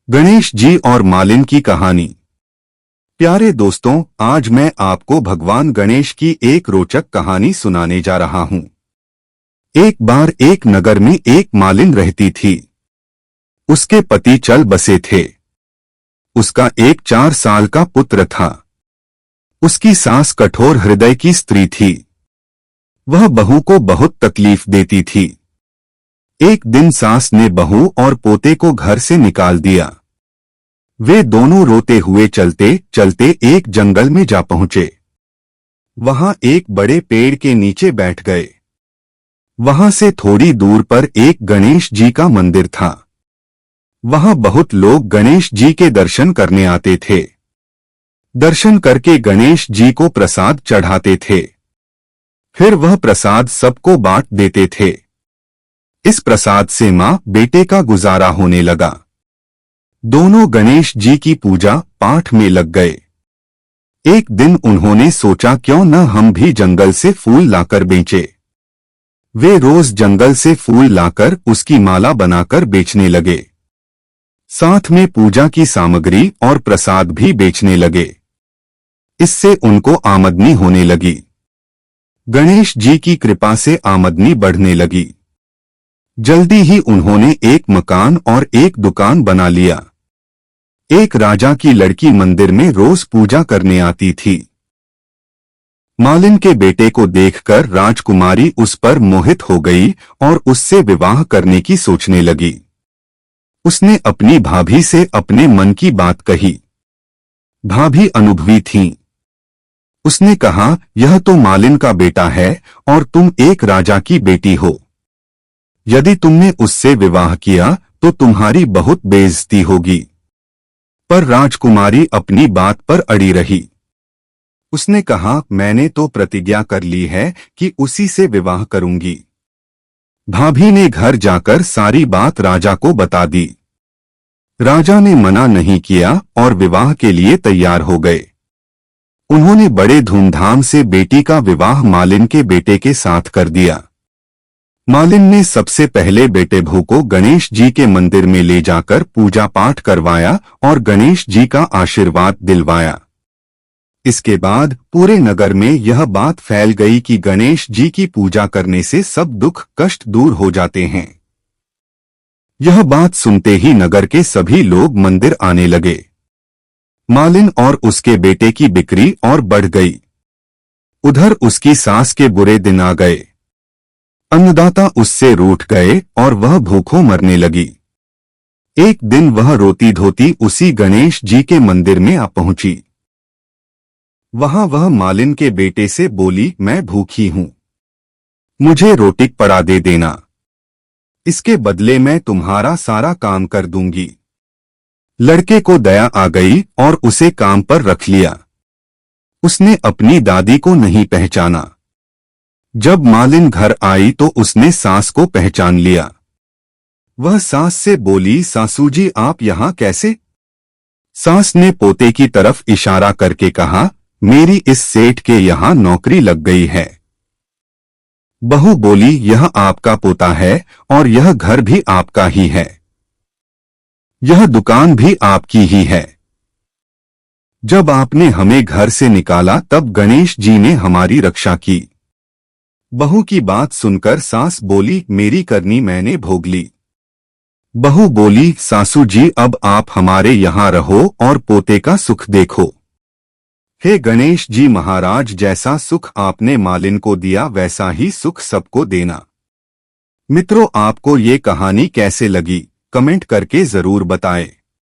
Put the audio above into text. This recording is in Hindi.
गणेश जी और मालिन की कहानी। प्यारे दोस्तों, आज मैं आपको भगवान गणेश की एक रोचक कहानी सुनाने जा रहा हूं। एक बार एक नगर में एक मालिन रहती थी। उसके पति चल बसे थे। उसका एक 4 साल का पुत्र था। उसकी सास कठोर हृदय की स्त्री थी। वह बहू को बहुत तकलीफ देती थी। एक दिन सास ने बहू और पोते को घर से निकाल दिया। वे दोनों रोते हुए चलते चलते एक जंगल में जा पहुंचे। वहां एक बड़े पेड़ के नीचे बैठ गए। वहां से थोड़ी दूर पर एक गणेश जी का मंदिर था। वहां बहुत लोग गणेश जी के दर्शन करने आते थे। दर्शन करके गणेश जी को प्रसाद चढ़ाते थे। फिर वह प्रसाद सबको बांट देते थे। इस प्रसाद से मां बेटे का गुजारा होने लगा। दोनों गणेश जी की पूजा पाठ में लग गए। एक दिन उन्होंने सोचा क्यों न हम भी जंगल से फूल लाकर बेचें। वे रोज जंगल से फूल लाकर उसकी माला बनाकर बेचने लगे। साथ में पूजा की सामग्री और प्रसाद भी बेचने लगे। इससे उनको आमदनी होने लगी। गणेश जी की कृपा से आमदनी बढ़ने लगी। जल्दी ही उन्होंने एक मकान और एक दुकान बना लिया। एक राजा की लड़की मंदिर में रोज पूजा करने आती थी। मालिन के बेटे को देखकर राजकुमारी उस पर मोहित हो गई और उससे विवाह करने की सोचने लगी। उसने अपनी भाभी से अपने मन की बात कही। भाभी अनुभवी थीं। उसने कहा, यह तो मालिन का बेटा है और तुम एक राजा की बेटी हो। यदि तुमने उससे विवाह किया तो तुम्हारी बहुत बेइज्जती होगी। पर राजकुमारी अपनी बात पर अड़ी रही। उसने कहा, मैंने तो प्रतिज्ञा कर ली है कि उसी से विवाह करूंगी। भाभी ने घर जाकर सारी बात राजा को बता दी। राजा ने मना नहीं किया और विवाह के लिए तैयार हो गए। उन्होंने बड़े धूमधाम से बेटी का विवाह मालिन के बेटे के साथ कर दिया। मालिन ने सबसे पहले बेटे भू को गणेश जी के मंदिर में ले जाकर पूजा पाठ करवाया और गणेश जी का आशीर्वाद दिलवाया। इसके बाद पूरे नगर में यह बात फैल गई कि गणेश जी की पूजा करने से सब दुख कष्ट दूर हो जाते हैं। यह बात सुनते ही नगर के सभी लोग मंदिर आने लगे। मालिन और उसके बेटे की बिक्री और बढ़ गई। उधर उसकी सास के बुरे दिन आ गए। अन्नदाता उससे रूठ गए और वह भूखों मरने लगी। एक दिन वह रोती धोती उसी गणेश जी के मंदिर में आ पहुंची। वहां वह मालिन के बेटे से बोली, मैं भूखी हूं, मुझे रोटी पड़ा दे देना। इसके बदले मैं तुम्हारा सारा काम कर दूंगी। लड़के को दया आ गई और उसे काम पर रख लिया। उसने अपनी दादी को नहीं पहचाना। जब मालिन घर आई तो उसने सास को पहचान लिया। वह सास से बोली, सासू जी आप यहां कैसे? सास ने पोते की तरफ इशारा करके कहा, मेरी इस सेठ के यहां नौकरी लग गई है। बहू बोली, यह आपका पोता है और यह घर भी आपका ही है। यह दुकान भी आपकी ही है। जब आपने हमें घर से निकाला तब गणेश जी ने हमारी रक्षा की। बहू की बात सुनकर सास बोली, मेरी करनी मैंने भोग ली। बहू बोली, सासू जी अब आप हमारे यहाँ रहो और पोते का सुख देखो। हे गणेश जी महाराज, जैसा सुख आपने मालिन को दिया वैसा ही सुख सबको देना। मित्रों, आपको ये कहानी कैसे लगी कमेंट करके जरूर बताएं।